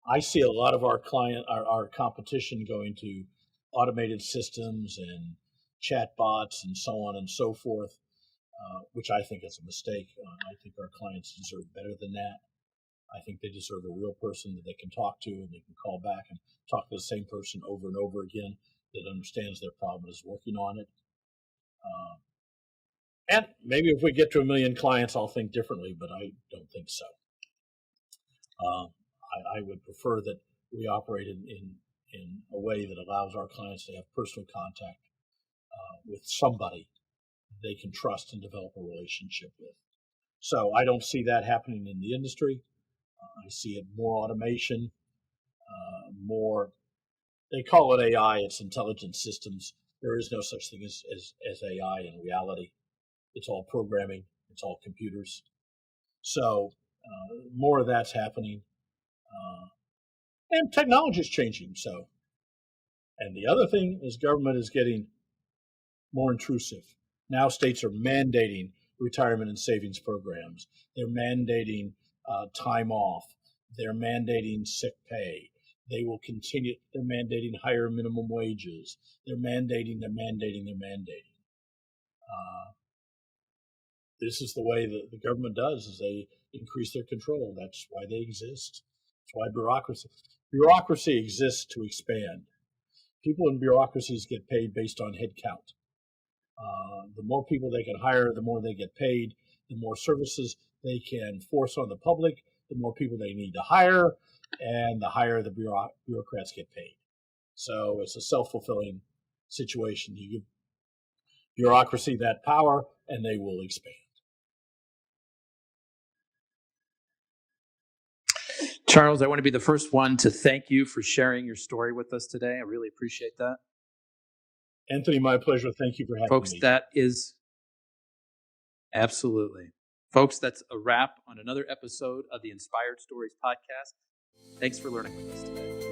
I see a lot of our competition going to automated systems and chat bots and so on and so forth. which I think is a mistake. I think our clients deserve better than that. I think they deserve a real person that they can talk to and they can call back and talk to the same person over and over again that understands their problem and is working on it. And maybe if we get to 1 million clients, I'll think differently, but I don't think so. I would prefer that we operate in a way that allows our clients to have personal contact with somebody they can trust and develop a relationship with. So I don't see that happening in the industry. I see it more automation, more, they call it AI, it's intelligent systems. There is no such thing as AI in reality. It's all programming, it's all computers. So more of that's happening. And technology is changing. So, and the other thing is government is getting more intrusive. Now states are mandating retirement and savings programs. They're mandating time off. They're mandating sick pay. They will continue. They're mandating higher minimum wages. They're mandating. This is the way that the government does, is they increase their control. That's why they exist. That's why bureaucracy exists, to expand. People in bureaucracies get paid based on head count. The more people they can hire, the more they get paid. The more services they can force on the public, the more people they need to hire, and the higher the bureaucrats get paid. So it's a self-fulfilling situation. You give bureaucracy that power, and they will expand. Charles, I want to be the first one to thank you for sharing your story with us today. I really appreciate that. Anthony, my pleasure. Thank you for having me. Folks, that is absolutely. Folks, that's a wrap on another episode of the Inspired Stories podcast. Thanks for learning with us today.